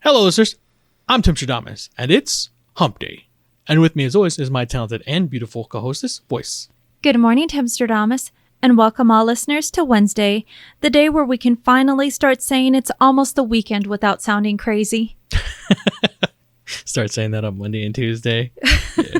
Hello, listeners. I'm Timstradamus, and it's Hump Day. And with me, as always, is my talented and beautiful co-hostess, Voyse. Good morning, Timstradamus, and welcome all listeners to Wednesday, the day where we can finally start saying it's almost the weekend without sounding crazy. Start saying that on Monday and Tuesday. Yeah.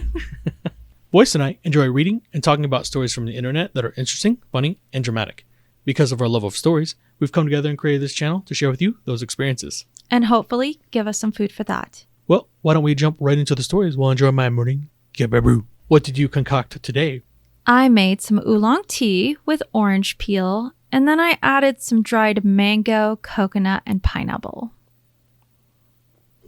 Voyse and I enjoy reading and talking about stories from the internet that are interesting, funny, and dramatic. Because of our love of stories, we've come together and created this channel to share with you those experiences. And hopefully give us some food for that. Well, why don't we jump right into the stories while enjoying my morning gababoo. What did you concoct today? I made some oolong tea with orange peel, and then I added some dried mango, coconut, and pineapple.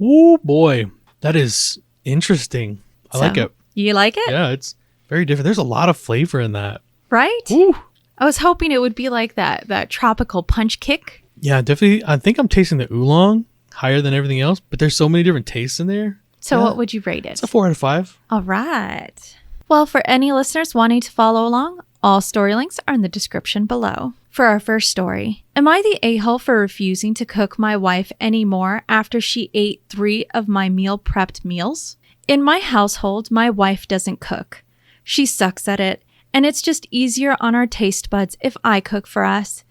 Oh boy, that is interesting. I like it. You like it? Yeah, it's very different. There's a lot of flavor in that. Right? Ooh. I was hoping it would be like that tropical punch kick. Yeah, definitely. I think I'm tasting the oolong higher than everything else, but there's so many different tastes in there. So what would you rate it? It's a 4 out of 5. All right. Well, for any listeners wanting to follow along, all story links are in the description below. For our first story, am I the a-hole for refusing to cook my wife anymore after she ate 3 of my meal prepped meals? In my household, my wife doesn't cook. She sucks at it, and it's just easier on our taste buds if I cook for us.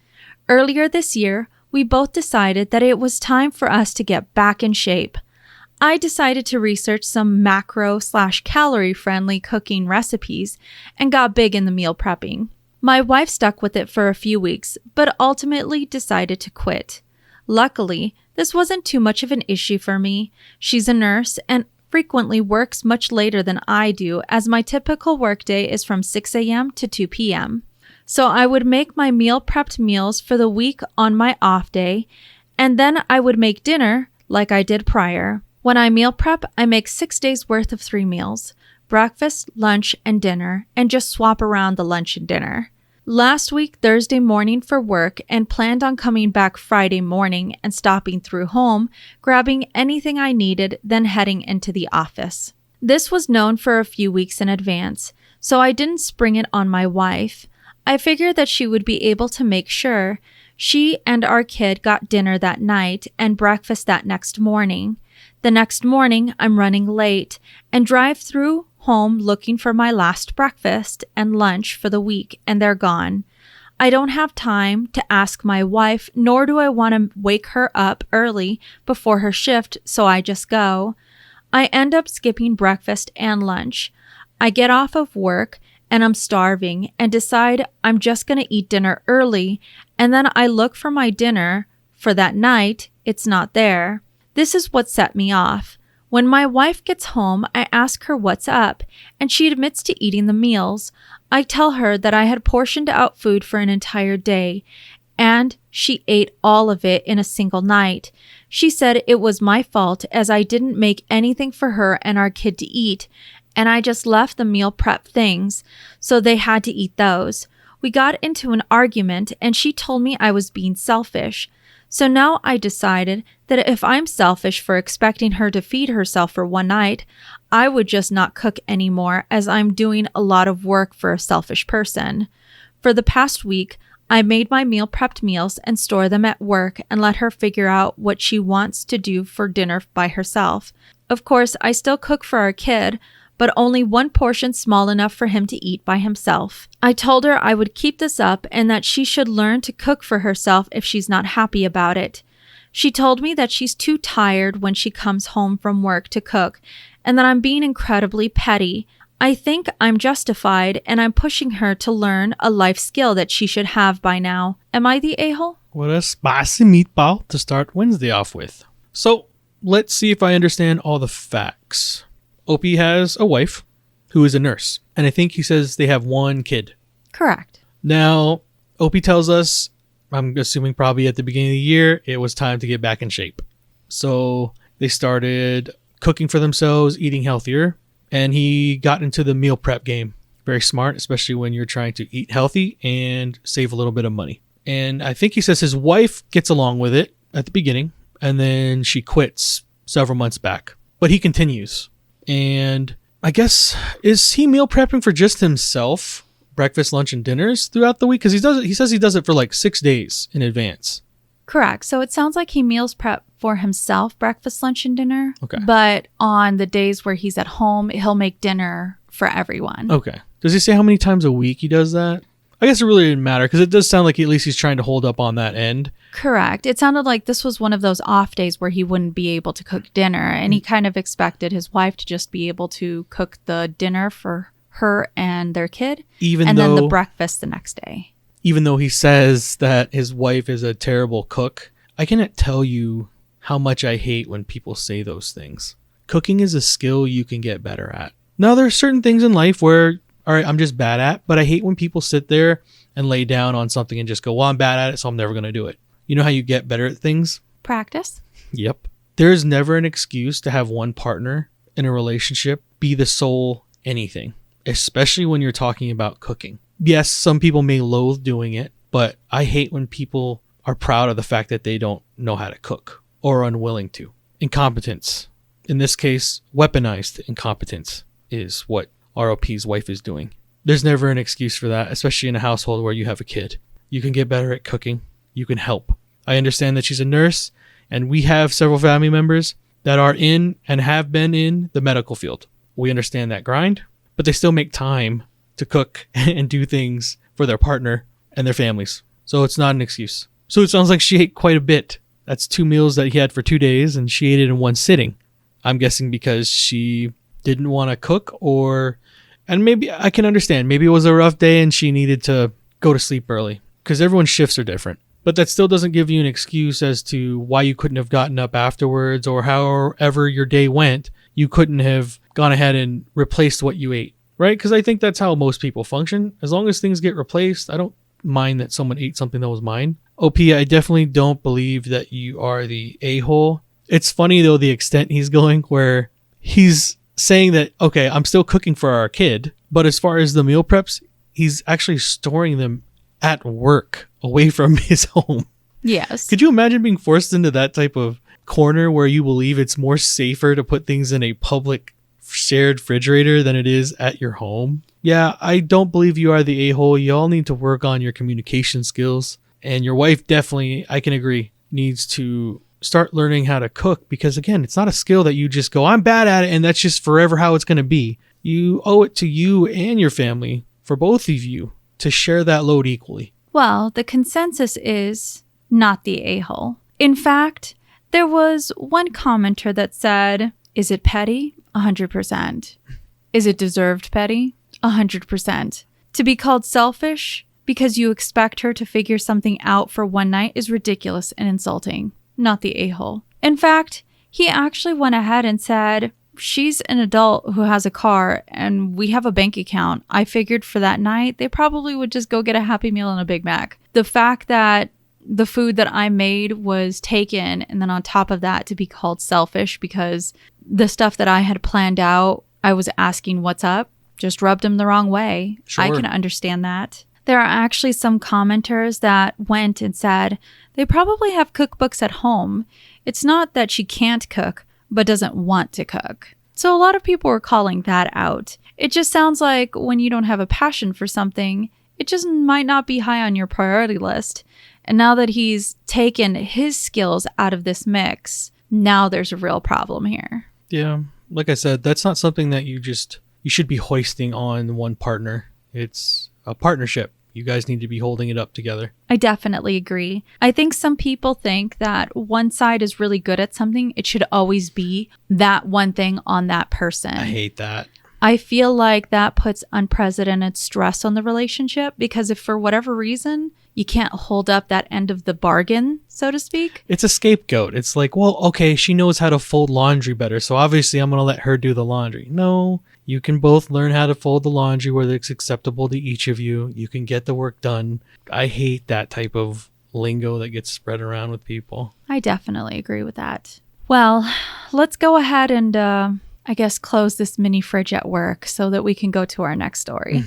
Earlier this year, we both decided that it was time for us to get back in shape. I decided to research some macro/calorie-friendly cooking recipes and got big in the meal prepping. My wife stuck with it for a few weeks, but ultimately decided to quit. Luckily, this wasn't too much of an issue for me. She's a nurse and frequently works much later than I do, as my typical workday is from 6 a.m. to 2 p.m. So I would make my meal prepped meals for the week on my off day, and then I would make dinner like I did prior. When I meal prep, I make 6 days worth of 3 meals, breakfast, lunch, and dinner, and just swap around the lunch and dinner. Last week, Thursday morning for work, and planned on coming back Friday morning and stopping through home, grabbing anything I needed, then heading into the office. This was known for a few weeks in advance, so I didn't spring it on my wife. I figured that she would be able to make sure she and our kid got dinner that night and breakfast that next morning. The next morning, I'm running late and drive through home looking for my last breakfast and lunch for the week, and they're gone. I don't have time to ask my wife, nor do I want to wake her up early before her shift, so I just go. I end up skipping breakfast and lunch. I get off of work and I'm starving and decide I'm just going to eat dinner early, and then I look for my dinner for that night. It's not there. This is what set me off. When my wife gets home, I ask her what's up, and she admits to eating the meals. I tell her that I had portioned out food for an entire day, and she ate all of it in a single night. She said it was my fault as I didn't make anything for her and our kid to eat, and I just left the meal prep things, so they had to eat those. We got into an argument, and she told me I was being selfish. So now I decided that if I'm selfish for expecting her to feed herself for one night, I would just not cook anymore, as I'm doing a lot of work for a selfish person. For the past week, I made my meal prepped meals and store them at work and let her figure out what she wants to do for dinner by herself. Of course, I still cook for our kid, but only one portion small enough for him to eat by himself. I told her I would keep this up and that she should learn to cook for herself if she's not happy about it. She told me that she's too tired when she comes home from work to cook, and that I'm being incredibly petty. I think I'm justified, and I'm pushing her to learn a life skill that she should have by now. Am I the a-hole? What a spicy meatball to start Wednesday off with. So, let's see if I understand all the facts. Opie has a wife who is a nurse, and I think he says they have 1 kid. Correct. Now, Opie tells us, I'm assuming probably at the beginning of the year, it was time to get back in shape. So they started cooking for themselves, eating healthier, and he got into the meal prep game. Very smart, especially when you're trying to eat healthy and save a little bit of money. And I think he says his wife gets along with it at the beginning, and then she quits several months back. But he continues. And I guess, is he meal prepping for just himself? Breakfast, lunch, and dinners throughout the week? Because he says he does it for like 6 days in advance. Correct. So it sounds like he meals prep for himself, breakfast, lunch, and dinner. Okay. But on the days where he's at home, he'll make dinner for everyone. Okay. Does he say how many times a week he does that? I guess it really didn't matter because it does sound like at least he's trying to hold up on that end. Correct. It sounded like this was one of those off days where he wouldn't be able to cook dinner, and he kind of expected his wife to just be able to cook the dinner for her and their kid, then the breakfast the next day. Even though he says that his wife is a terrible cook, I cannot tell you how much I hate when people say those things. Cooking is a skill you can get better at. Now, there are certain things in life where, all right, I'm just bad at, but I hate when people sit there and lay down on something and just go, well, I'm bad at it, so I'm never going to do it. You know how you get better at things? Practice. Yep. There is never an excuse to have one partner in a relationship be the sole anything, especially when you're talking about cooking. Yes, some people may loathe doing it, but I hate when people are proud of the fact that they don't know how to cook or are unwilling to. Incompetence. In this case, weaponized incompetence is what ROP's wife is doing. There's never an excuse for that, especially in a household where you have a kid. You can get better at cooking. You can help. I understand that she's a nurse, and we have several family members that are in and have been in the medical field. We understand that grind, but they still make time to cook and do things for their partner and their families. So it's not an excuse. So it sounds like she ate quite a bit. That's 2 meals that he had for 2 days, and she ate it in one sitting. I'm guessing because she didn't want to cook, and maybe I can understand. Maybe it was a rough day and she needed to go to sleep early because everyone's shifts are different. But that still doesn't give you an excuse as to why you couldn't have gotten up afterwards, or however your day went, you couldn't have gone ahead and replaced what you ate, right? Because I think that's how most people function. As long as things get replaced, I don't mind that someone ate something that was mine. OP, I definitely don't believe that you are the a-hole. It's funny, though, the extent he's going, where he's saying that, okay, I'm still cooking for our kid, but as far as the meal preps, he's actually storing them at work away from his home. Yes. Could you imagine being forced into that type of corner where you believe it's more safer to put things in a public shared refrigerator than it is at your home? Yeah, I don't believe you are the a-hole. You all need to work on your communication skills. And your wife definitely, I can agree, needs to start learning how to cook, because again, it's not a skill that you just go, I'm bad at it, and that's just forever how it's going to be. You owe it to you and your family, for both of you, to share that load equally. Well, the consensus is not the a-hole. In fact, there was one commenter that said, is it petty? 100%. Is it deserved petty? 100%. To be called selfish because you expect her to figure something out for one night is ridiculous and insulting. Not the a-hole. In fact, he actually went ahead and said, she's an adult who has a car and we have a bank account. I figured for that night, they probably would just go get a Happy Meal and a Big Mac. The fact that the food that I made was taken, and then on top of that to be called selfish because the stuff that I had planned out, I was asking what's up, just rubbed him the wrong way. Sure. I can understand that. There are actually some commenters that went and said they probably have cookbooks at home. It's not that she can't cook, but doesn't want to cook. So a lot of people were calling that out. It just sounds like when you don't have a passion for something, it just might not be high on your priority list. And now that he's taken his skills out of this mix, now there's a real problem here. Yeah, like I said, that's not something that you should be hoisting on one partner. It's a partnership. You guys need to be holding it up together. I definitely agree. I think some people think that one side is really good at something. It should always be that one thing on that person. I hate that. I feel like that puts unprecedented stress on the relationship, because if for whatever reason you can't hold up that end of the bargain, so to speak. It's a scapegoat. It's like, well, okay, she knows how to fold laundry better, so obviously I'm going to let her do the laundry. No, you can both learn how to fold the laundry where it's acceptable to each of you. You can get the work done. I hate that type of lingo that gets spread around with people. I definitely agree with that. Well, let's go ahead and I guess close this mini fridge at work so that we can go to our next story.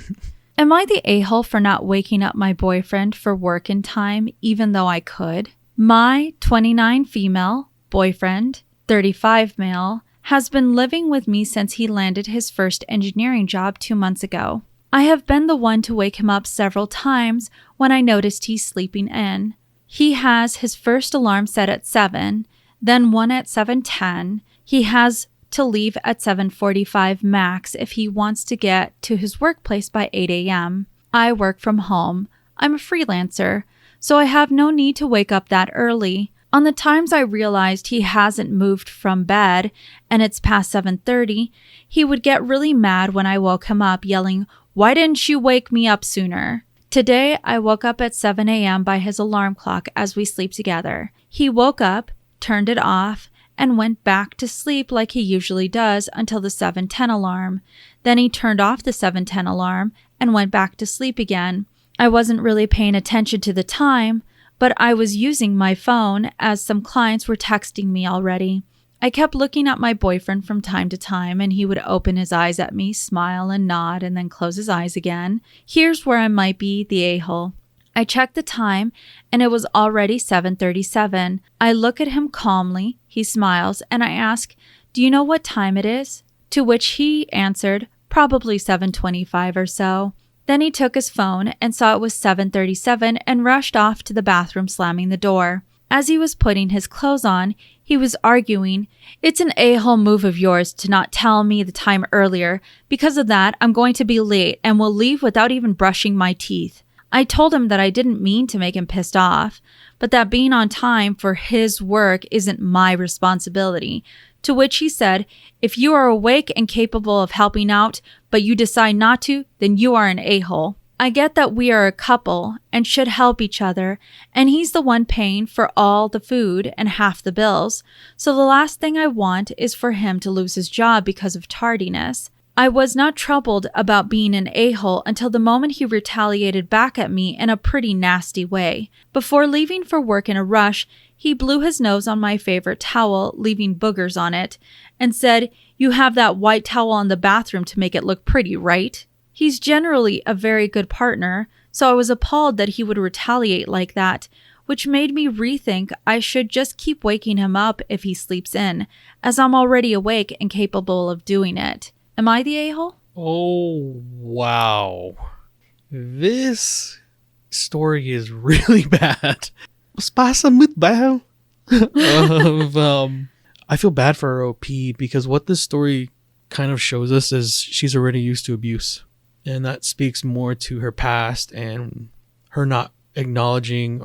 Am I the a-hole for not waking up my boyfriend for work in time, even though I could? My 29 female boyfriend, 35 male, has been living with me since he landed his first engineering job 2 months ago. I have been the one to wake him up several times when I noticed he's sleeping in. He has his first alarm set at 7, then one at 7:10. He has to leave at 7:45 max if he wants to get to his workplace by 8 a.m. I work from home. I'm a freelancer, so I have no need to wake up that early. On the times I realized he hasn't moved from bed and it's past 7:30, he would get really mad when I woke him up, yelling, "Why didn't you wake me up sooner?" Today, I woke up at 7 a.m. by his alarm clock as we sleep together. He woke up, turned it off, and went back to sleep like he usually does until the 7:10 alarm. Then he turned off the 7:10 alarm and went back to sleep again. I wasn't really paying attention to the time, but I was using my phone as some clients were texting me already. I kept looking at my boyfriend from time to time, and he would open his eyes at me, smile and nod, and then close his eyes again. Here's where I might be the a-hole. I checked the time, and it was already 7:37. I look at him calmly, he smiles, and I ask, "Do you know what time it is?" To which he answered, "Probably 7:25 or so." Then he took his phone and saw it was 7:37 and rushed off to the bathroom, slamming the door. As he was putting his clothes on, he was arguing, "It's an a-hole move of yours to not tell me the time earlier. Because of that, I'm going to be late and will leave without even brushing my teeth." I told him that I didn't mean to make him pissed off, but that being on time for his work isn't my responsibility. To which he said, "If you are awake and capable of helping out, but you decide not to, then you are an a-hole." I get that we are a couple and should help each other, and he's the one paying for all the food and half the bills, so the last thing I want is for him to lose his job because of tardiness. I was not troubled about being an a-hole until the moment he retaliated back at me in a pretty nasty way. Before leaving for work in a rush, he blew his nose on my favorite towel, leaving boogers on it, and said, "You have that white towel in the bathroom to make it look pretty, right?" He's generally a very good partner, so I was appalled that he would retaliate like that, which made me rethink I should just keep waking him up if he sleeps in, as I'm already awake and capable of doing it. Am I the a-hole? Oh, wow. This story is really bad. I feel bad for her OP because what this story kind of shows us is she's already used to abuse. And that speaks more to her past and her not acknowledging,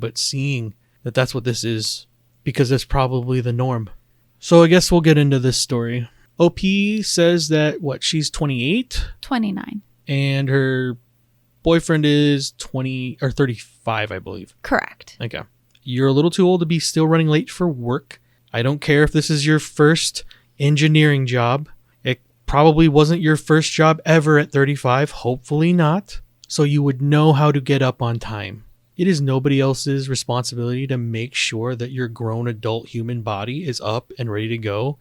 but seeing that that's what this is, because it's probably the norm. So I guess we'll get into this story. OP says that, she's 28? 29. And her boyfriend is 20 or 35, I believe. Correct. Okay. You're a little too old to be still running late for work. I don't care if this is your first engineering job. It probably wasn't your first job ever at 35. Hopefully not. So you would know how to get up on time. It is nobody else's responsibility to make sure that your grown adult human body is up and ready to go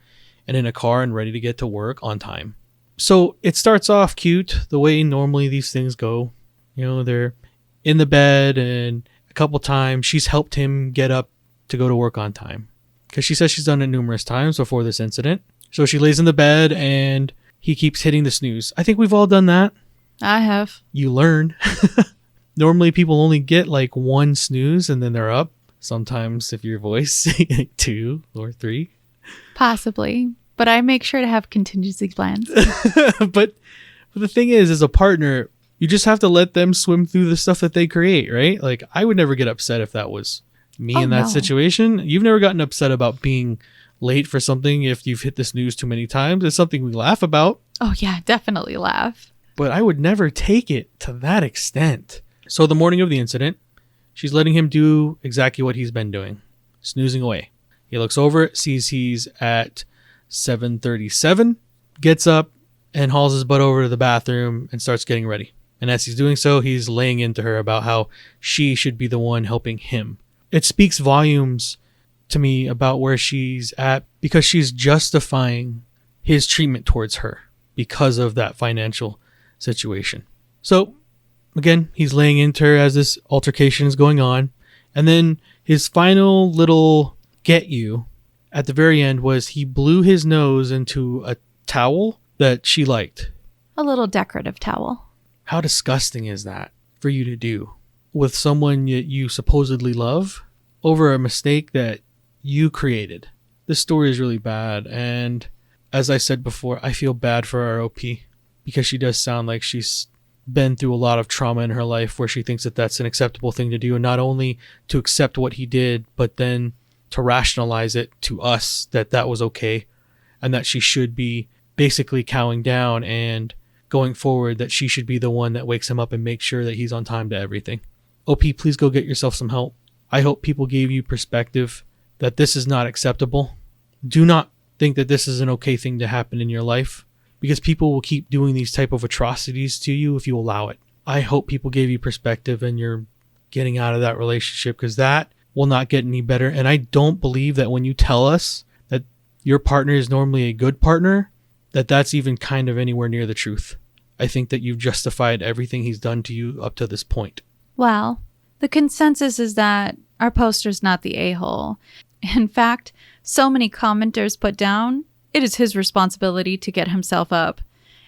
and in a car and ready to get to work on time. So it starts off cute the way normally these things go. You know, they're in the bed, and a couple times she's helped him get up to go to work on time, because she says she's done it numerous times before this incident. So she lays in the bed and he keeps hitting the snooze. I think we've all done that. I have. You learn. Normally people only get like one snooze and then they're up. Sometimes if your voice, 2 or 3. Possibly. But I make sure to have contingency plans. But the thing is, as a partner, you just have to let them swim through the stuff that they create, right? Like, I would never get upset if that was me in that situation. You've never gotten upset about being late for something if you've hit the snooze too many times. It's something we laugh about. Oh, yeah, definitely laugh. But I would never take it to that extent. So the morning of the incident, she's letting him do exactly what he's been doing, snoozing away. He looks over, sees he's at 7:37, gets up and hauls his butt over to the bathroom and starts getting ready. And as he's doing so, he's laying into her about how she should be the one helping him. It speaks volumes to me about where she's at, because she's justifying his treatment towards her because of that financial situation. So again, he's laying into her as this altercation is going on. And then his final little get you at the very end was he blew his nose into a towel that she liked. A little decorative towel. How disgusting is that for you to do? with someone you supposedly love over a mistake that you created. This story is really bad, and as I said before, I feel bad for our OP because she does sound like she's been through a lot of trauma in her life where she thinks that that's an acceptable thing to do, and not only to accept what he did, but then to rationalize it to us that that was okay and that she should be basically cowing down, and going forward that she should be the one that wakes him up and makes sure that he's on time to everything. OP, please go get yourself some help. I hope people gave you perspective that this is not acceptable. Do not think that this is an okay thing to happen in your life, because people will keep doing these type of atrocities to you if you allow it. I hope people gave you perspective and you're getting out of that relationship, because that will not get any better. And I don't believe that when you tell us that your partner is normally a good partner, that that's even kind of anywhere near the truth. I think that you've justified everything he's done to you up to this point. Well, the consensus is that our poster's not the a-hole. In fact, so many commenters put down, it is his responsibility to get himself up.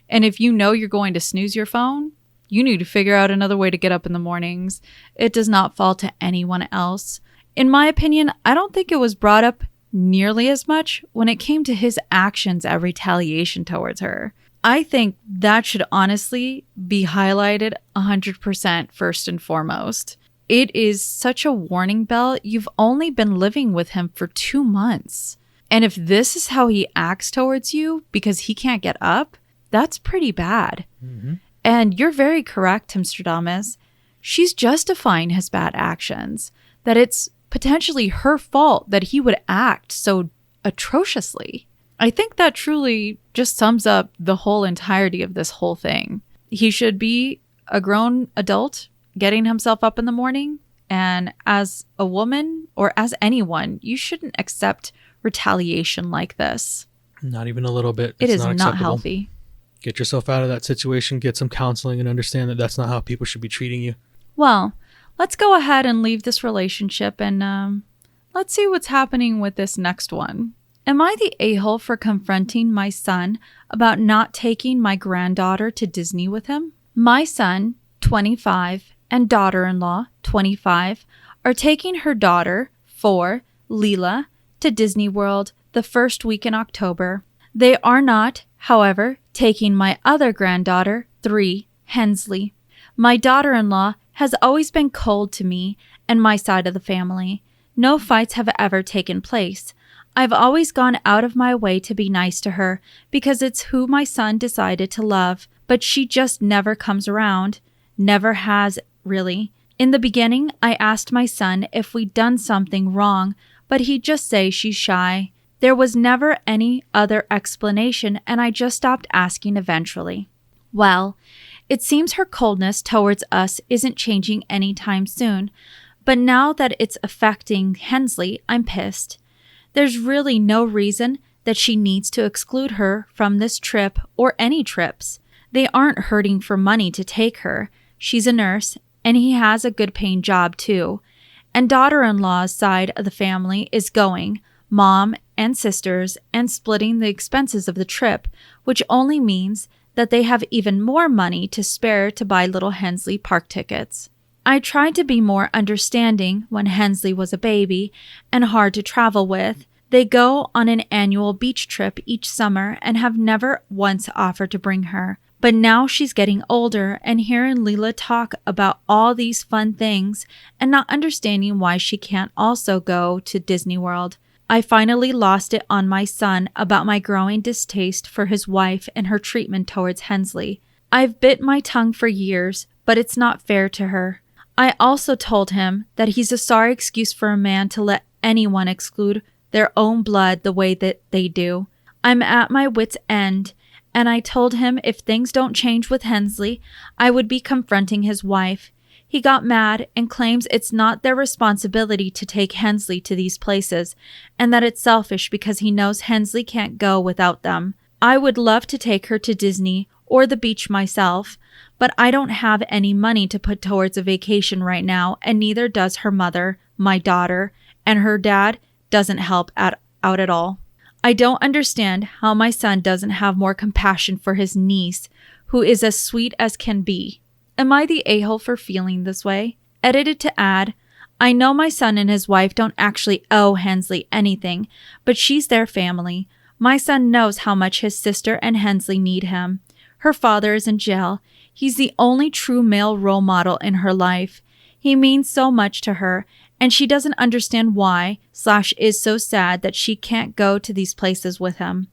And if you know you're going to snooze your phone, you need to figure out another way to get up in the mornings. It does not fall to anyone else. In my opinion, I don't think it was brought up nearly as much when it came to his actions at retaliation towards her. I think that should honestly be highlighted 100% first and foremost. It is such a warning bell. You've only been living with him for 2 months. And if this is how he acts towards you because he can't get up, that's pretty bad. Mm-hmm. And you're very correct, Timstradamus. She's justifying his bad actions, that it's potentially her fault that he would act so atrociously. I think that truly just sums up the whole entirety of this whole thing. He should be a grown adult getting himself up in the morning. And as a woman or as anyone, you shouldn't accept retaliation like this. Not even a little bit. It is not healthy. Get yourself out of that situation, get some counseling, and understand that that's not how people should be treating you. Well, let's go ahead and leave this relationship and let's see what's happening with this next one. Am I the a-hole for confronting my son about not taking my granddaughter to Disney with him? My son, 25, and daughter-in-law, 25, are taking her daughter, 4, Leela, to Disney World the first week in October. They are not, however, taking my other granddaughter, 3, Hensley. My daughter-in-law has always been cold to me and my side of the family. No fights have ever taken place. I've always gone out of my way to be nice to her because it's who my son decided to love, but she just never comes around. Never has, really. In the beginning, I asked my son if we'd done something wrong, but he'd just say she's shy. There was never any other explanation, and I just stopped asking eventually. Well, it seems her coldness towards us isn't changing anytime soon, but now that it's affecting Hensley, I'm pissed. There's really no reason that she needs to exclude her from this trip or any trips. They aren't hurting for money to take her. She's a nurse, and he has a good paying job too. And daughter-in-law's side of the family is going, mom and sisters, and splitting the expenses of the trip, which only means that they have even more money to spare to buy little Hensley park tickets. I tried to be more understanding when Hensley was a baby and hard to travel with. They go on an annual beach trip each summer and have never once offered to bring her. But now she's getting older, and hearing Leela talk about all these fun things and not understanding why she can't also go to Disney World. I finally lost it on my son about my growing distaste for his wife and her treatment towards Hensley. I've bit my tongue for years, but it's not fair to her. I also told him that he's a sorry excuse for a man to let anyone exclude their own blood the way that they do. I'm at my wit's end, and I told him if things don't change with Hensley, I would be confronting his wife. He got mad and claims it's not their responsibility to take Hensley to these places, and that it's selfish because he knows Hensley can't go without them. I would love to take her to Disney or the beach myself, but I don't have any money to put towards a vacation right now, and neither does her mother, my daughter, and her dad doesn't help out at all. I don't understand how my son doesn't have more compassion for his niece, who is as sweet as can be. Am I the a-hole for feeling this way? Edited to add, I know my son and his wife don't actually owe Hensley anything, but she's their family. My son knows how much his sister and Hensley need him. Her father is in jail. He's the only true male role model in her life. He means so much to her, and she doesn't understand why / is so sad that she can't go to these places with him.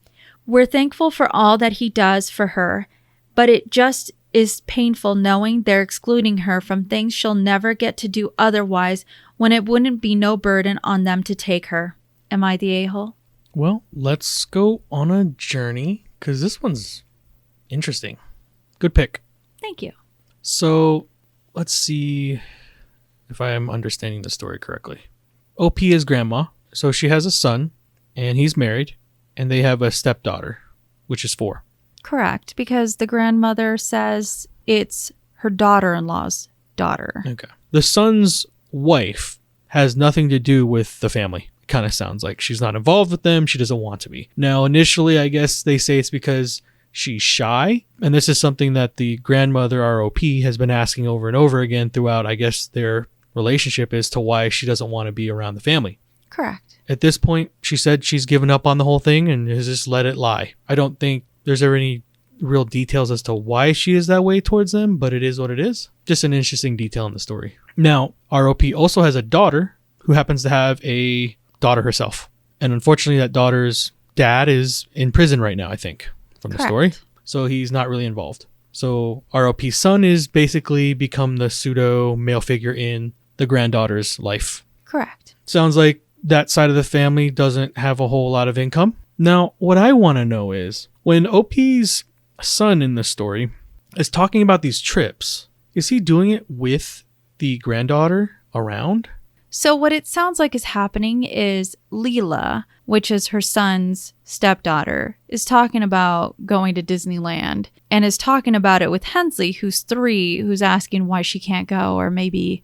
We're thankful for all that he does for her, but it just is painful knowing they're excluding her from things she'll never get to do otherwise when it wouldn't be no burden on them to take her. Am I the a-hole? Well, let's go on a journey, because this one's interesting. Good pick. Thank you. So, let's see if I am understanding the story correctly. OP is grandma, so she has a son, and he's married, and they have a stepdaughter, which is 4. Correct, because the grandmother says it's her daughter-in-law's daughter. Okay. The son's wife has nothing to do with the family. It kind of sounds like she's not involved with them. She doesn't want to be. Now, initially, I guess they say it's because she's shy. And this is something that the grandmother, ROP, has been asking over and over again throughout, I guess, their relationship as to why she doesn't want to be around the family. Correct. At this point, she said she's given up on the whole thing and has just let it lie. I don't think there's ever any real details as to why she is that way towards them, but it is what it is. Just an interesting detail in the story. Now, ROP also has a daughter who happens to have a daughter herself. And unfortunately, that daughter's dad is in prison right now, I think, from the story. So he's not really involved. So ROP's son is basically become the pseudo male figure in the granddaughter's life. Correct. Sounds like that side of the family doesn't have a whole lot of income. Now, what I want to know is, when OP's son in the story is talking about these trips, is he doing it with the granddaughter around? So what it sounds like is happening is Leela, which is her son's stepdaughter, is talking about going to Disneyland and is talking about it with Hensley, who's 3, who's asking why she can't go, or maybe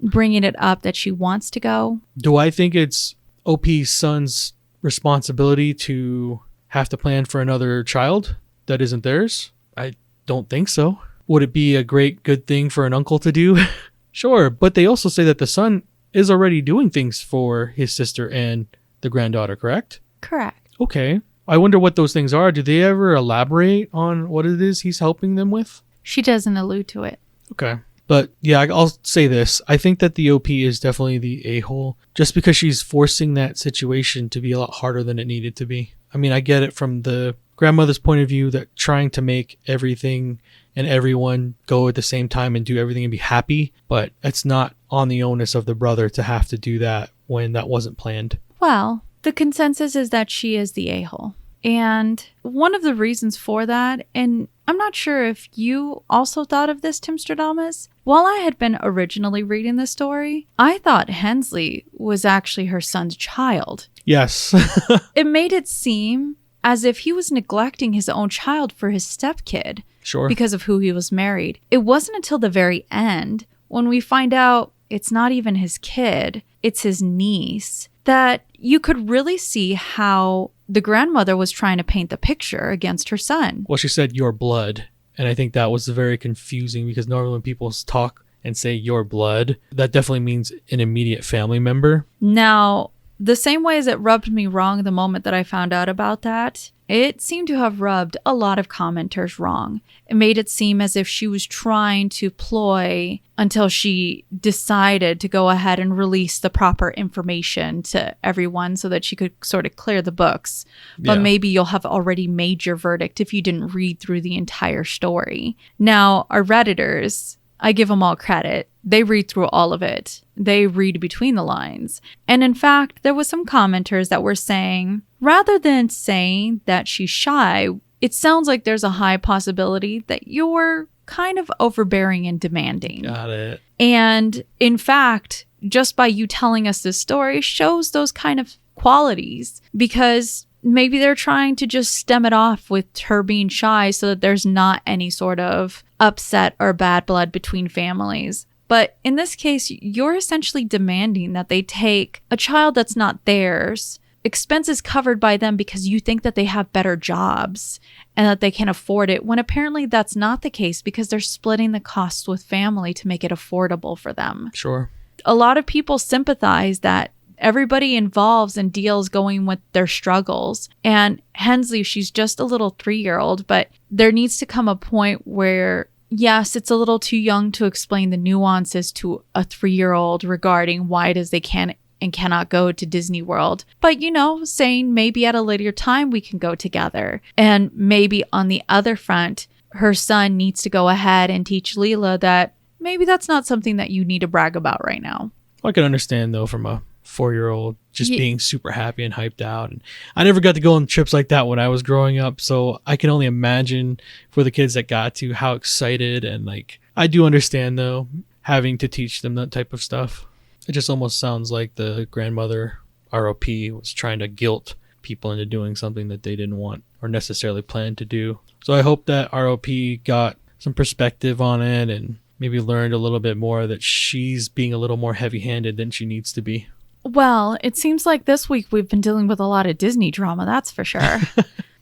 bringing it up that she wants to go. Do I think it's OP's son's responsibility to have to plan for another child that isn't theirs? I don't think so. Would it be a good thing for an uncle to do? Sure, but they also say that the son is already doing things for his sister and the granddaughter, correct? Correct. Okay. I wonder what those things are. Do they ever elaborate on what it is he's helping them with? She doesn't allude to it. Okay. But yeah, I'll say this. I think that the OP is definitely the a-hole, just because she's forcing that situation to be a lot harder than it needed to be. I mean, I get it from the grandmother's point of view, that trying to make everything and everyone go at the same time and do everything and be happy, but it's not on the onus of the brother to have to do that when that wasn't planned. Well, the consensus is that she is the a-hole. And one of the reasons for that, and I'm not sure if you also thought of this, Timstradamus, while I had been originally reading the story, I thought Hensley was actually her son's child. Yes. It made it seem as if he was neglecting his own child for his stepkid. Sure. Because of who he was married. It wasn't until the very end, when we find out it's not even his kid, it's his niece, that you could really see how the grandmother was trying to paint the picture against her son. Well, she said your blood. And I think that was very confusing, because normally when people talk and say your blood, that definitely means an immediate family member. Now, the same way as it rubbed me wrong the moment that I found out about that, it seemed to have rubbed a lot of commenters wrong. It made it seem as if she was trying to ploy until she decided to go ahead and release the proper information to everyone so that she could sort of clear the books. But maybe you'll have already made your verdict if you didn't read through the entire story. Now, our Redditors, I give them all credit. They read through all of it. They read between the lines. And in fact, there was some commenters that were saying, rather than saying that she's shy, it sounds like there's a high possibility that you're kind of overbearing and demanding. Got it. And in fact, just by you telling us this story shows those kind of qualities, because maybe they're trying to just stem it off with her being shy so that there's not any sort of upset or bad blood between families. But in this case, you're essentially demanding that they take a child that's not theirs, expenses covered by them because you think that they have better jobs and that they can afford it, when apparently that's not the case because they're splitting the costs with family to make it affordable for them. Sure. A lot of people sympathize that everybody involves and deals going with their struggles. And Hensley, she's just a little 3-year-old, but there needs to come a point where, yes, it's a little too young to explain the nuances to a 3-year-old regarding why it is they can and cannot go to Disney World. But, saying maybe at a later time we can go together. And maybe on the other front, her son needs to go ahead and teach Leela that maybe that's not something that you need to brag about right now. I can understand, though, from a 4-year-old just being super happy and hyped out. And I never got to go on trips like that when I was growing up. So I can only imagine for the kids that got to how excited. And I do understand, though, having to teach them that type of stuff. It just almost sounds like the grandmother ROP was trying to guilt people into doing something that they didn't want or necessarily plan to do. So I hope that ROP got some perspective on it and maybe learned a little bit more that she's being a little more heavy-handed than she needs to be. Well, it seems like this week we've been dealing with a lot of Disney drama, that's for sure.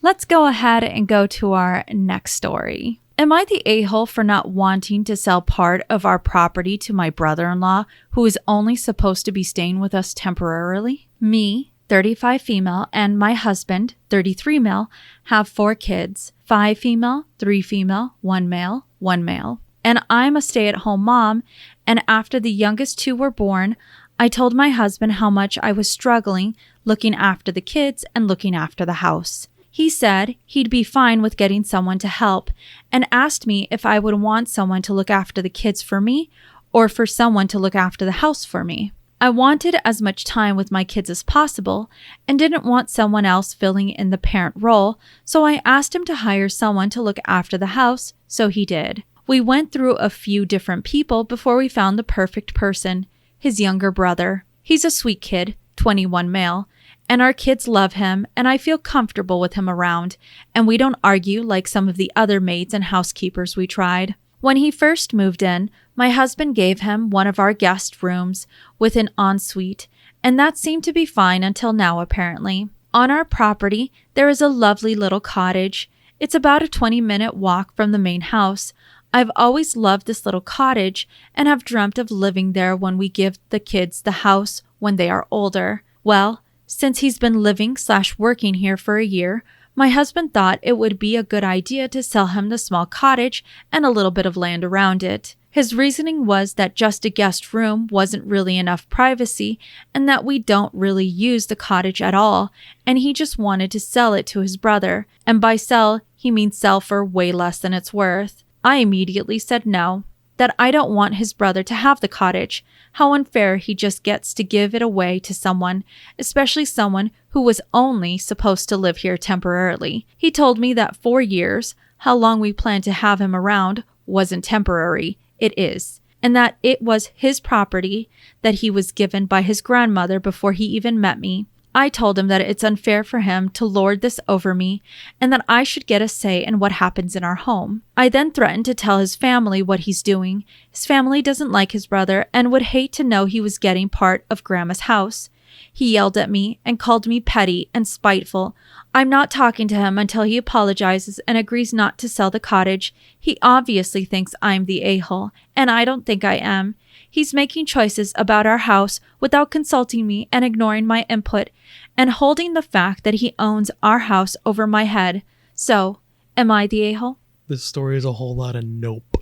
Let's go ahead and go to our next story. Am I the a-hole for not wanting to sell part of our property to my brother-in-law, who is only supposed to be staying with us temporarily? Me, 35 female, and my husband, 33 male, have 4 kids, 5 female, 3 female, 1 male, 1 male. And I'm a stay-at-home mom, and after the youngest 2 were born, I told my husband how much I was struggling looking after the kids and looking after the house. He said he'd be fine with getting someone to help and asked me if I would want someone to look after the kids for me or for someone to look after the house for me. I wanted as much time with my kids as possible and didn't want someone else filling in the parent role, so I asked him to hire someone to look after the house, so he did. We went through a few different people before we found the perfect person, his younger brother. He's a sweet kid, 21 male, and our kids love him, and I feel comfortable with him around, and we don't argue like some of the other maids and housekeepers we tried. When he first moved in, my husband gave him one of our guest rooms with an ensuite, and that seemed to be fine until now apparently. On our property, there is a lovely little cottage. It's about a 20-minute walk from the main house. I've always loved this little cottage and have dreamt of living there when we give the kids the house when they are older. Well, since he's been living/working here for a year, my husband thought it would be a good idea to sell him the small cottage and a little bit of land around it. His reasoning was that just a guest room wasn't really enough privacy and that we don't really use the cottage at all, and he just wanted to sell it to his brother. And by sell, he means sell for way less than it's worth. I immediately said no, that I don't want his brother to have the cottage. How unfair he just gets to give it away to someone, especially someone who was only supposed to live here temporarily. He told me that 4 years, how long we planned to have him around, wasn't temporary. It is. And that it was his property that he was given by his grandmother before he even met me. I told him that it's unfair for him to lord this over me and that I should get a say in what happens in our home. I then threatened to tell his family what he's doing. His family doesn't like his brother and would hate to know he was getting part of Grandma's house. He yelled at me and called me petty and spiteful. I'm not talking to him until he apologizes and agrees not to sell the cottage. He obviously thinks I'm the a-hole, and I don't think I am. He's making choices about our house without consulting me and ignoring my input and holding the fact that he owns our house over my head. So, am I the a-hole? This story is a whole lot of nope.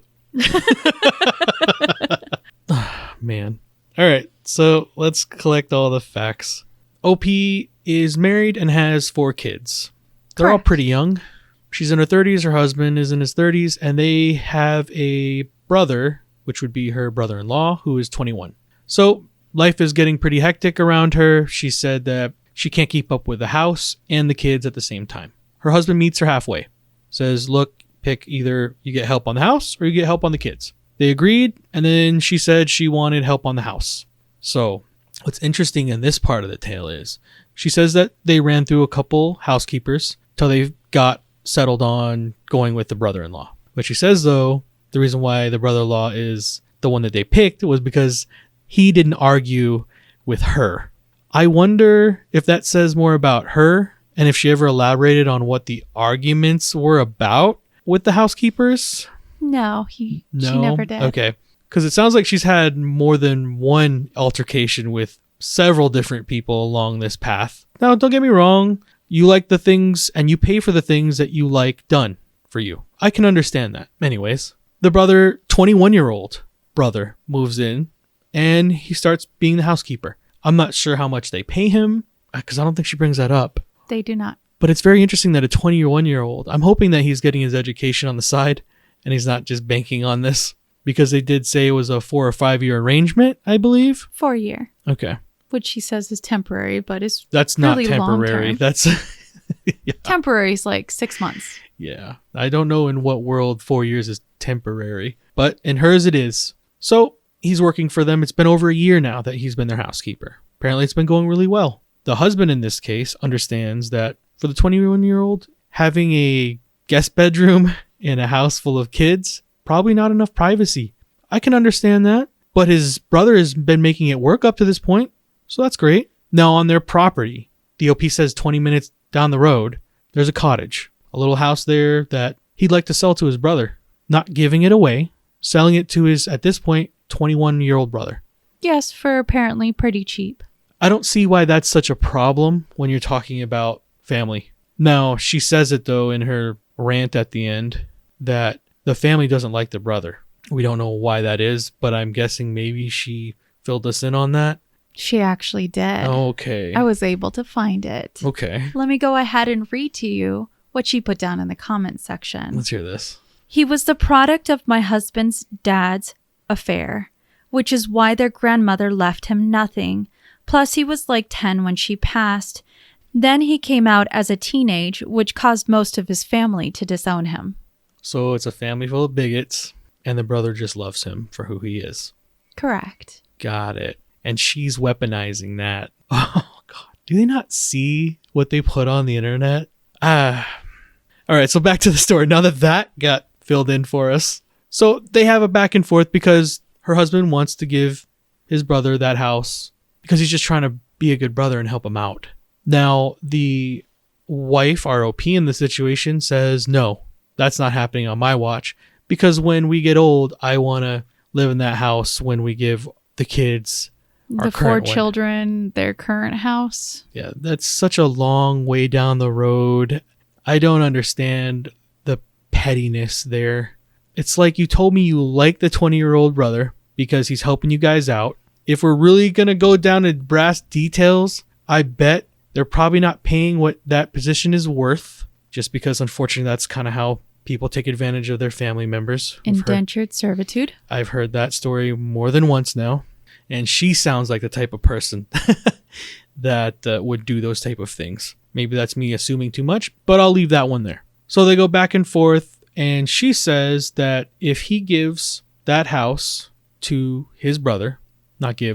Man. All right, so let's collect all the facts. OP is married and has 4 kids. They're all pretty young. She's in her 30s, her husband is in his 30s, and they have a brother, which would be her brother-in-law, who is 21. So life is getting pretty hectic around her. She said that she can't keep up with the house and the kids at the same time. Her husband meets her halfway. Says, look, pick either you get help on the house or you get help on the kids. They agreed, and then she said she wanted help on the house. So what's interesting in this part of the tale is she says that they ran through a couple housekeepers till they got settled on going with the brother-in-law. But she says, though, the reason why the brother-in-law is the one that they picked was because he didn't argue with her. I wonder if that says more about her and if she ever elaborated on what the arguments were about with the housekeepers. No, she never did. Okay. Because it sounds like she's had more than one altercation with several different people along this path. Now, don't get me wrong. You like the things and you pay for the things that you like done for you. I can understand that. Anyways, the brother, 21-year-old brother, moves in and he starts being the housekeeper. I'm not sure how much they pay him because I don't think she brings that up. They do not. But it's very interesting that a 21-year-old, I'm hoping that he's getting his education on the side and he's not just banking on this, because they did say it was a 4 or 5 year arrangement, I believe. 4 year. Okay. Which she says is temporary, but it's that's really not temporary. long-term. That's yeah. Temporary is like 6 months. Yeah. I don't know in what world 4 years is temporary, but in hers it is. So he's working for them. It's been over a year now that he's been their housekeeper. Apparently it's been going really well. The husband in this case understands that for the 21-year-old, having a guest bedroom in a house full of kids, probably not enough privacy. I can understand that, but his brother has been making it work up to this point, so that's great. Now on their property, the OP says 20 minutes down the road, there's a cottage, a little house there that he'd like to sell to his brother, not giving it away, selling it to his, at this point, 21-year-old brother. Yes, for apparently pretty cheap. I don't see why that's such a problem when you're talking about family. Now, she says it though in her rant at the end that the family doesn't like the brother. We don't know why that is, but I'm guessing maybe she filled us in on that. She actually did. Okay. I was able to find it. Okay. Let me go ahead and read to you what she put down in the comments section. Let's hear this. He was the product of my husband's dad's affair, which is why their grandmother left him nothing. Plus, he was like 10 when she passed. Then he came out as a teenage, which caused most of his family to disown him. So it's a family full of bigots, and the brother just loves him for who he is. Correct. Got it. And she's weaponizing that. Oh, God. Do they not see what they put on the internet? All right, so back to the story. Now that got filled in for us. So they have a back and forth because her husband wants to give his brother that house because he's just trying to be a good brother and help him out. Now, the wife, ROP, in the situation says, no, that's not happening on my watch because when we get old, I want to live in that house when we give the kids our the 4 children their current house. Yeah, that's such a long way down the road. I don't understand the pettiness there. It's like you told me you like the 20-year-old brother because he's helping you guys out. If we're really going to go down to brass details, I bet they're probably not paying what that position is worth just because, unfortunately, that's kind of how people take advantage of their family members. Indentured servitude. I've heard that story more than once now. And she sounds like the type of person that would do those type of things. Maybe that's me assuming too much, but I'll leave that one there. So they go back and forth, and she says that if he gives that house to his brother,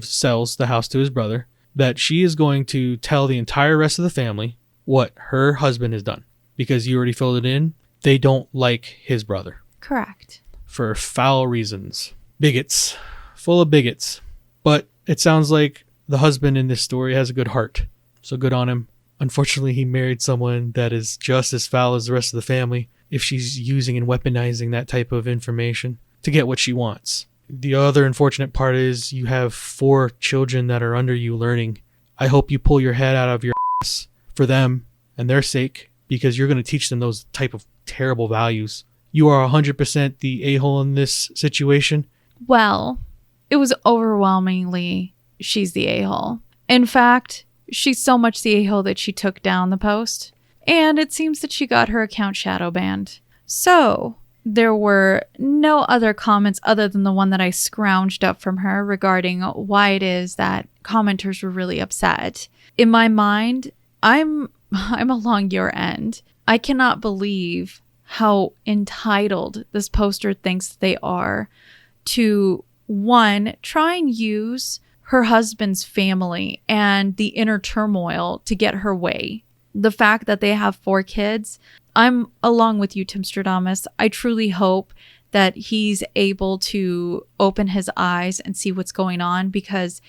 sells the house to his brother, that she is going to tell the entire rest of the family what her husband has done. Because you already filled it in, they don't like his brother. Correct. For foul reasons. Bigots. Full of bigots. But it sounds like the husband in this story has a good heart. So good on him. Unfortunately, he married someone that is just as foul as the rest of the family if she's using and weaponizing that type of information to get what she wants. The other unfortunate part is you have 4 children that are under you learning. I hope you pull your head out of your ass for them and their sake because you're going to teach them those type of terrible values. You are 100% the a-hole in this situation. Well, it was overwhelmingly she's the a-hole. In fact, she's so much the a-hole that she took down the post. And it seems that she got her account shadow banned. So there were no other comments other than the one that I scrounged up from her regarding why it is that commenters were really upset. In my mind, I'm along your end. I cannot believe how entitled this poster thinks they are to, one, try and use her husband's family and the inner turmoil to get her way. The fact that they have 4 kids, I'm along with you, Timstradamus. I truly hope that he's able to open his eyes and see what's going on, because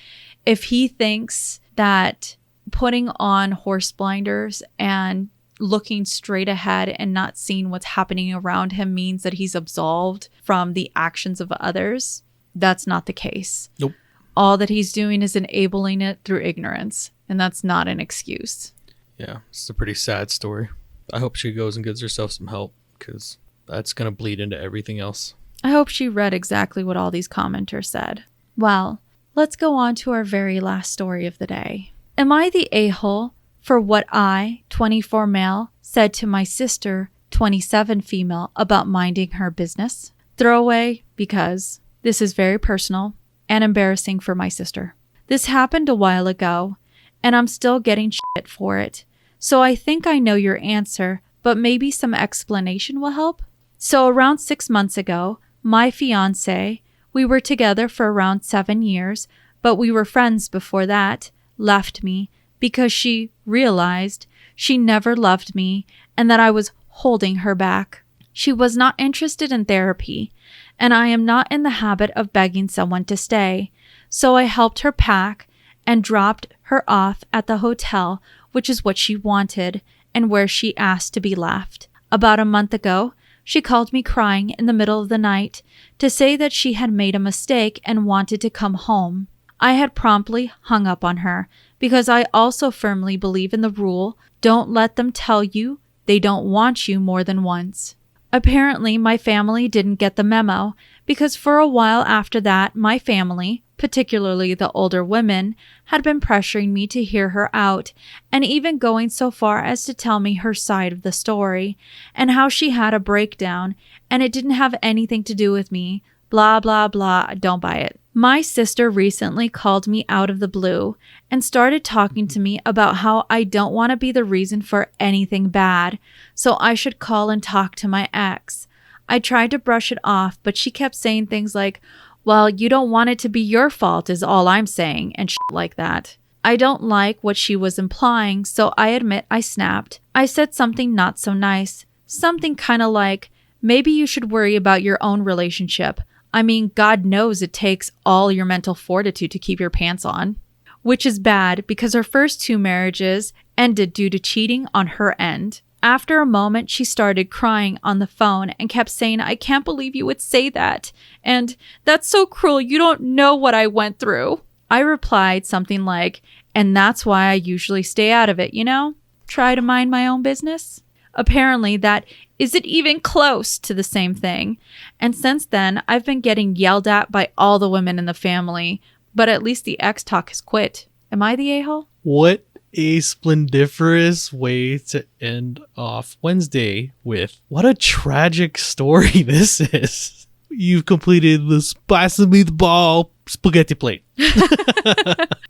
if he thinks that putting on horse blinders and looking straight ahead and not seeing what's happening around him means that he's absolved from the actions of others. That's not the case. Nope. All that he's doing is enabling it through ignorance, and that's not an excuse. Yeah, it's a pretty sad story. I hope she goes and gives herself some help, because that's going to bleed into everything else. I hope she read exactly what all these commenters said. Well, let's go on to our very last story of the day. Am I the a-hole for what I, 24 male, said to my sister, 27 female, about minding her business? Throwaway, because this is very personal and embarrassing for my sister. This happened a while ago, and I'm still getting shit for it. So I think I know your answer, but maybe some explanation will help. So around 6 months ago, my fiance, we were together for around 7 years, but we were friends before that, left me because she realized she never loved me and that I was holding her back. She was not interested in therapy, and I am not in the habit of begging someone to stay. So I helped her pack and dropped her off at the hotel, which is what she wanted and where she asked to be left. About a month ago, she called me crying in the middle of the night to say that she had made a mistake and wanted to come home. I had promptly hung up on her because I also firmly believe in the rule, don't let them tell you they don't want you more than once. Apparently, my family didn't get the memo because for a while after that, my family, particularly the older women, had been pressuring me to hear her out and even going so far as to tell me her side of the story and how she had a breakdown and it didn't have anything to do with me. Blah, blah, blah. Don't buy it. My sister recently called me out of the blue and started talking to me about how I don't want to be the reason for anything bad, so I should call and talk to my ex. I tried to brush it off, but she kept saying things like, well, you don't want it to be your fault is all I'm saying, and shit like that. I don't like what she was implying, so I admit I snapped. I said something not so nice. Something kind of like, maybe you should worry about your own relationship. I mean, God knows it takes all your mental fortitude to keep your pants on. Which is bad because her first 2 marriages ended due to cheating on her end. After a moment, she started crying on the phone and kept saying, I can't believe you would say that. And that's so cruel. You don't know what I went through. I replied something like, and that's why I usually stay out of it, you know? Try to mind my own business. Apparently that isn't even close to the same thing. And since then, I've been getting yelled at by all the women in the family, but at least the ex talk has quit. Am I the a-hole? What a splendiferous way to end off Wednesday with. What a tragic story this is. You've completed the spice of meatball spaghetti plate.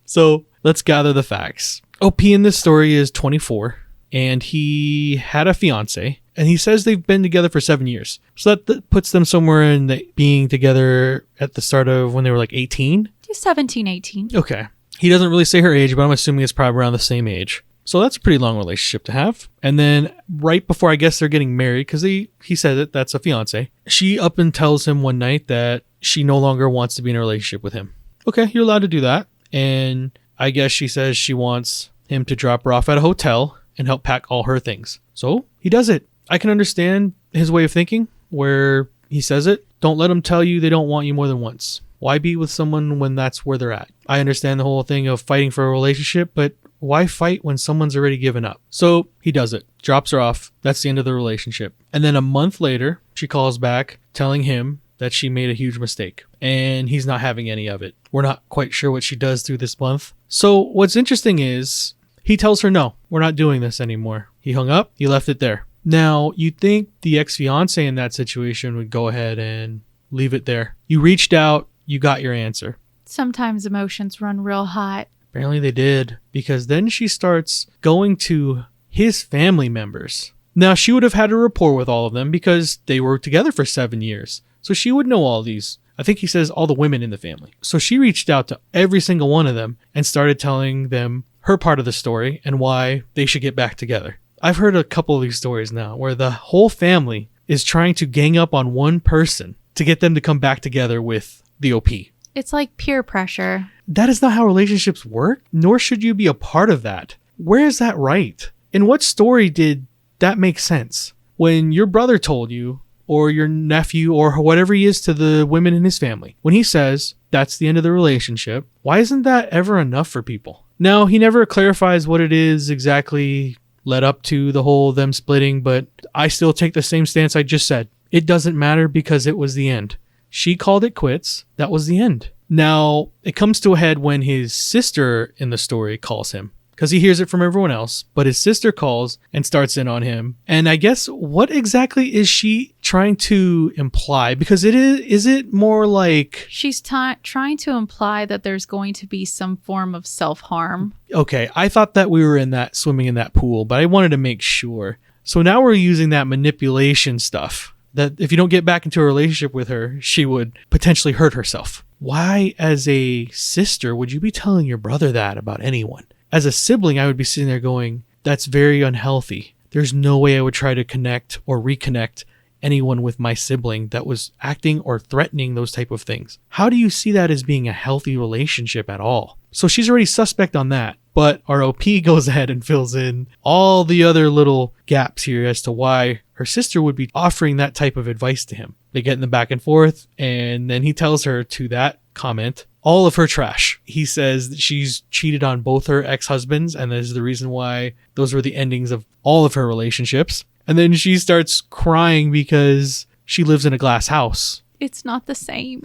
So let's gather the facts. OP in this story is 24 and he had a fiance and he says they've been together for 7 years. So that puts them somewhere in being together at the start of when they were like 18. 17, 18. Okay. He doesn't really say her age, but I'm assuming it's probably around the same age. So that's a pretty long relationship to have. And then right before I guess they're getting married, because he said that that's a fiance, she up and tells him one night that she no longer wants to be in a relationship with him. Okay, you're allowed to do that. And I guess she says she wants him to drop her off at a hotel and help pack all her things. So he does it. I can understand his way of thinking where he says it. Don't let them tell you they don't want you more than once. Why be with someone when that's where they're at? I understand the whole thing of fighting for a relationship, but why fight when someone's already given up? So he does it, drops her off. That's the end of the relationship. And then a month later, she calls back telling him that she made a huge mistake and he's not having any of it. We're not quite sure what she does through this month. So what's interesting is he tells her, no, we're not doing this anymore. He hung up. He left it there. Now, you'd think the ex-fiance in that situation would go ahead and leave it there. You reached out. You got your answer. Sometimes emotions run real hot. Apparently they did, because then she starts going to his family members. Now, she would have had a rapport with all of them because they were together for 7 years. So she would know all these. I think he says all the women in the family. So she reached out to every single one of them and started telling them her part of the story and why they should get back together. I've heard a couple of these stories now where the whole family is trying to gang up on one person to get them to come back together with the OP. It's like peer pressure. That is not how relationships work, nor should you be a part of that. Where is that right? In what story did that make sense? When your brother told you, or your nephew, or whatever he is to the women in his family, when he says that's the end of the relationship, why isn't that ever enough for people? Now, he never clarifies what it is exactly led up to the whole them splitting, but I still take the same stance I just said. It doesn't matter because it was the end. She called it quits. That was the end. Now, it comes to a head when his sister in the story calls him, because he hears it from everyone else, but his sister calls and starts in on him. And I guess, what exactly is she trying to imply? Because is it more like... She's trying to imply that there's going to be some form of self-harm. Okay, I thought that we were swimming in that pool, but I wanted to make sure. So now we're using that manipulation stuff, that if you don't get back into a relationship with her, she would potentially hurt herself. Why, as a sister, would you be telling your brother that about anyone? As a sibling, I would be sitting there going, that's very unhealthy. There's no way I would try to connect or reconnect anyone with my sibling that was acting or threatening those type of things. How do you see that as being a healthy relationship at all? So she's already suspect on that, but our OP goes ahead and fills in all the other little gaps here as to why her sister would be offering that type of advice to him. They get in the back and forth, and then he tells her to that comment all of her trash. He says that she's cheated on both her ex-husbands, and that is the reason why those were the endings of all of her relationships. And then she starts crying because she lives in a glass house. It's not the same.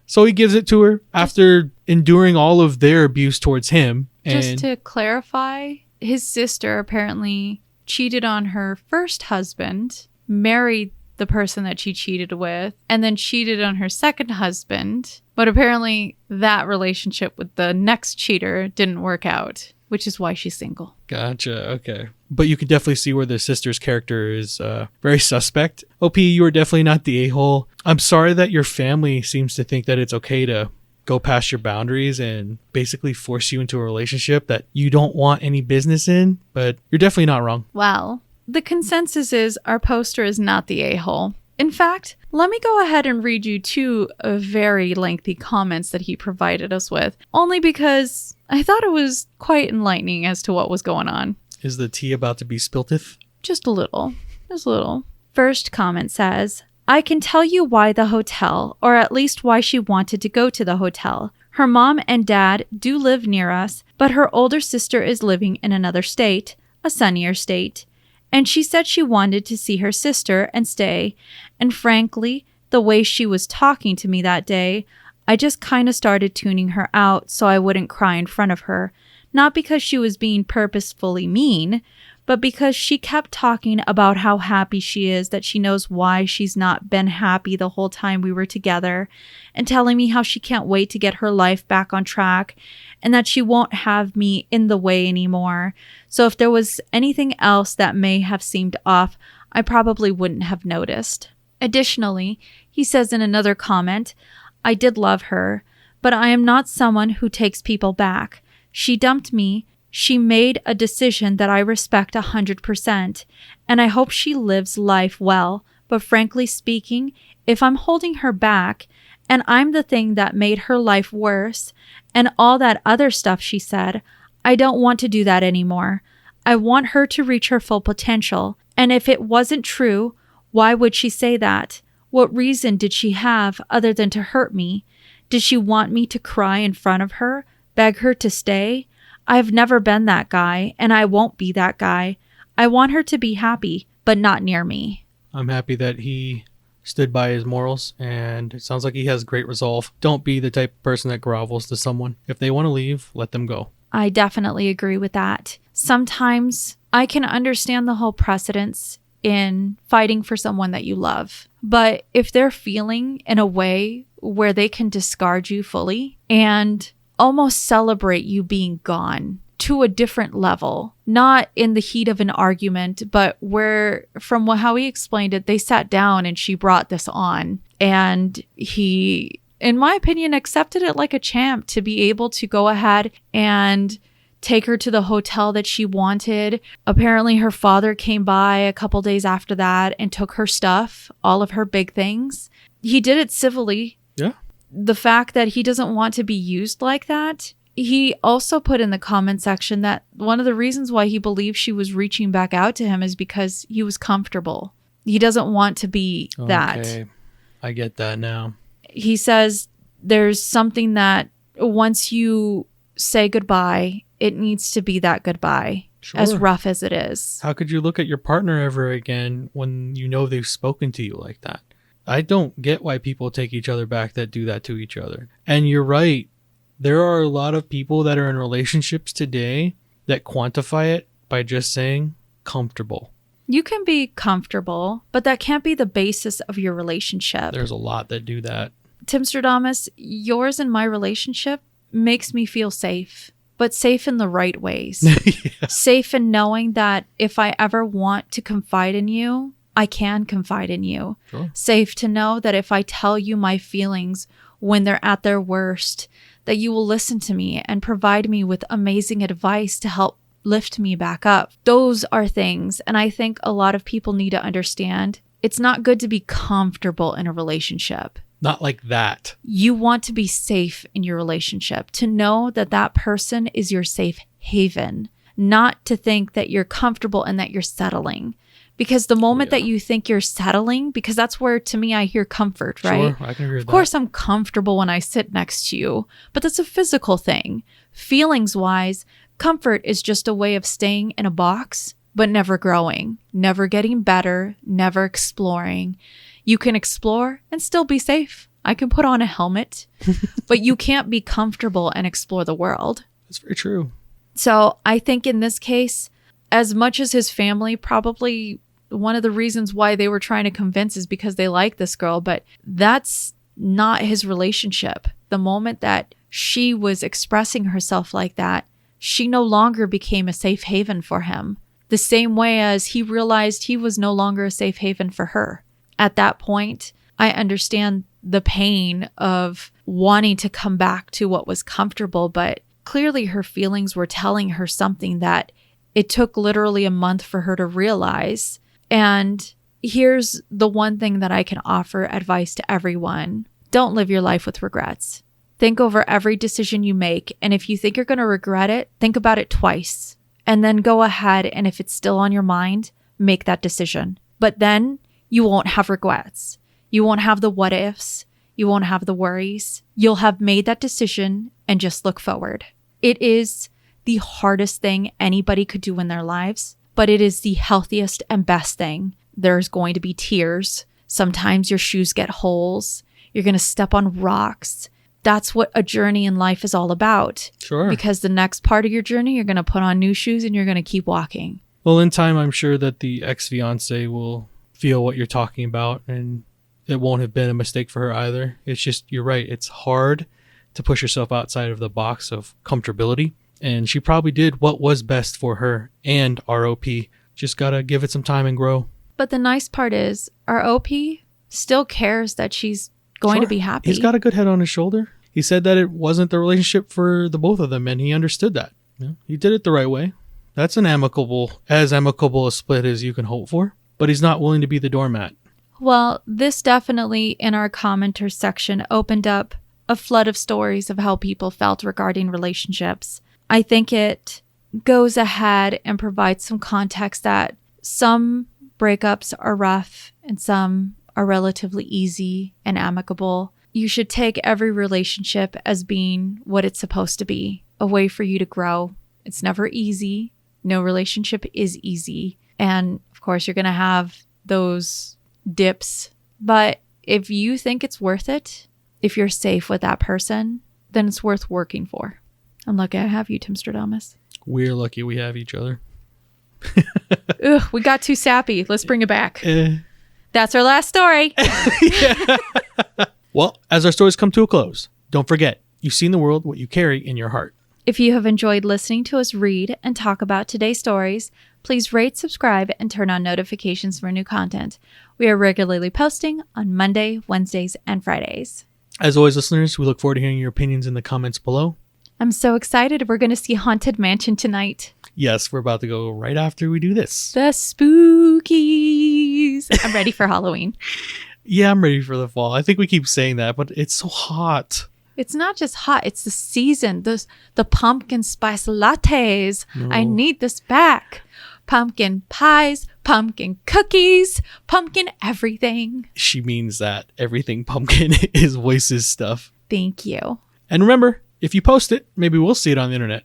So he gives it to her after enduring all of their abuse towards him. Just to clarify, his sister apparently cheated on her first husband, married the person that she cheated with, and then cheated on her second husband. But apparently that relationship with the next cheater didn't work out, which is why she's single. Gotcha. Okay. But you can definitely see where the sister's character is very suspect. OP, you are definitely not the a-hole. I'm sorry that your family seems to think that it's okay to go past your boundaries and basically force you into a relationship that you don't want any business in, but you're definitely not wrong. Well, the consensus is our poster is not the a-hole. In fact, let me go ahead and read you two very lengthy comments that he provided us with, only because I thought it was quite enlightening as to what was going on. Is the tea about to be spilteth? Just a little. Just a little. First comment says, I can tell you why the hotel, or at least why she wanted to go to the hotel. Her mom and dad do live near us, but her older sister is living in another state, a sunnier state. And she said she wanted to see her sister and stay. And frankly, the way she was talking to me that day, I just kind of started tuning her out so I wouldn't cry in front of her. Not because she was being purposefully mean, but because she kept talking about how happy she is, that she knows why she's not been happy the whole time we were together, and telling me how she can't wait to get her life back on track, and that she won't have me in the way anymore. So if there was anything else that may have seemed off, I probably wouldn't have noticed. Additionally, he says in another comment, I did love her, but I am not someone who takes people back. She dumped me. She made a decision that I respect 100%, and I hope she lives life well. But frankly speaking, if I'm holding her back, and I'm the thing that made her life worse, and all that other stuff she said, I don't want to do that anymore. I want her to reach her full potential, and if it wasn't true, why would she say that? What reason did she have other than to hurt me? Did she want me to cry in front of her? Beg her to stay? I've never been that guy, and I won't be that guy. I want her to be happy, but not near me. I'm happy that he stood by his morals, and it sounds like he has great resolve. Don't be the type of person that grovels to someone. If they want to leave, let them go. I definitely agree with that. Sometimes I can understand the whole precedence in fighting for someone that you love. But if they're feeling in a way where they can discard you fully and almost celebrate you being gone to a different level, not in the heat of an argument, but where, from how he explained it, they sat down and she brought this on, and he, in my opinion, accepted it like a champ to be able to go ahead and take her to the hotel that she wanted. Apparently her father came by a couple days after that and took her stuff, all of her big things. He did it civilly. Yeah. the fact that he doesn't want to be used like that, he also put in the comment section that one of the reasons why he believes she was reaching back out to him is because he was comfortable. He doesn't want to be that. Okay, I get that now. He says there's something that once you say goodbye, it needs to be that goodbye, Sure. as rough as it is. How could you look at your partner ever again when you know they've spoken to you like that? I don't get why people take each other back that do that to each other. And you're right. There are a lot of people that are in relationships today that quantify it by just saying comfortable. You can be comfortable, but that can't be the basis of your relationship. There's a lot that do that. Timstradamus, yours and my relationship makes me feel safe, but safe in the right ways. Yeah. Safe in knowing that if I ever want to confide in you, I can confide in you. Sure. Safe to know that if I tell you my feelings when they're at their worst, that you will listen to me and provide me with amazing advice to help lift me back up. Those are things, and I think a lot of people need to understand it's not good to be comfortable in a relationship. Not like that. You want to be safe in your relationship, to know that that person is your safe haven, not to think that you're comfortable and that you're settling. Because the moment that you think you're settling, because that's where, to me, I hear comfort, right? Sure, I can agree with that. Of course, I'm comfortable when I sit next to you, but that's a physical thing. Feelings-wise, comfort is just a way of staying in a box, but never growing, never getting better, never exploring. You can explore and still be safe. I can put on a helmet, but you can't be comfortable and explore the world. That's very true. So I think in this case, as much as his family, probably one of the reasons why they were trying to convince is because they like this girl, but that's not his relationship. The moment that she was expressing herself like that, she no longer became a safe haven for him. The same way as he realized he was no longer a safe haven for her. At that point, I understand the pain of wanting to come back to what was comfortable, but clearly her feelings were telling her something that it took literally a month for her to realize. And here's the one thing that I can offer advice to everyone. Don't live your life with regrets. Think over every decision you make. And if you think you're going to regret it, think about it twice. And then go ahead, and if it's still on your mind, make that decision. But then you won't have regrets. You won't have the what ifs. You won't have the worries. You'll have made that decision and just look forward. It is the hardest thing anybody could do in their lives, but it is the healthiest and best thing. There's going to be tears. Sometimes your shoes get holes. You're going to step on rocks. That's what a journey in life is all about. Sure. Because the next part of your journey, you're going to put on new shoes and you're going to keep walking. Well, in time, I'm sure that the ex-fiance will feel what you're talking about, and it won't have been a mistake for her either. It's just, you're right. It's hard to push yourself outside of the box of comfortability. And she probably did what was best for her and ROP. Just got to give it some time and grow. But the nice part is our OP still cares that she's going to be happy. He's got a good head on his shoulder. He said that it wasn't the relationship for the both of them, and he understood that. Yeah, he did it the right way. That's as amicable a split as you can hope for. But he's not willing to be the doormat. Well, this definitely in our commenters section opened up a flood of stories of how people felt regarding relationships. I think it goes ahead and provides some context that some breakups are rough and some are relatively easy and amicable. You should take every relationship as being what it's supposed to be, a way for you to grow. It's never easy. No relationship is easy. And of course, you're going to have those dips. But if you think it's worth it, if you're safe with that person, then it's worth working for. I'm lucky I have you, Timstradamus. We're lucky we have each other. Ugh, we got too sappy. Let's bring it back. That's our last story. Well, as our stories come to a close, don't forget, you see in the world what you carry in your heart. If you have enjoyed listening to us read and talk about today's stories, please rate, subscribe, and turn on notifications for new content. We are regularly posting on Monday, Wednesdays, and Fridays. As always, listeners, we look forward to hearing your opinions in the comments below. I'm so excited. We're going to see Haunted Mansion tonight. Yes, we're about to go right after we do this. The spookies. I'm ready for Halloween. Yeah, I'm ready for the fall. I think we keep saying that, but it's so hot. It's not just hot, it's the season. The pumpkin spice lattes. I need this back. Pumpkin pies, pumpkin cookies, pumpkin everything. She means that everything pumpkin is Voyse's stuff. Thank you. And remember, if you post it, maybe we'll see it on the internet.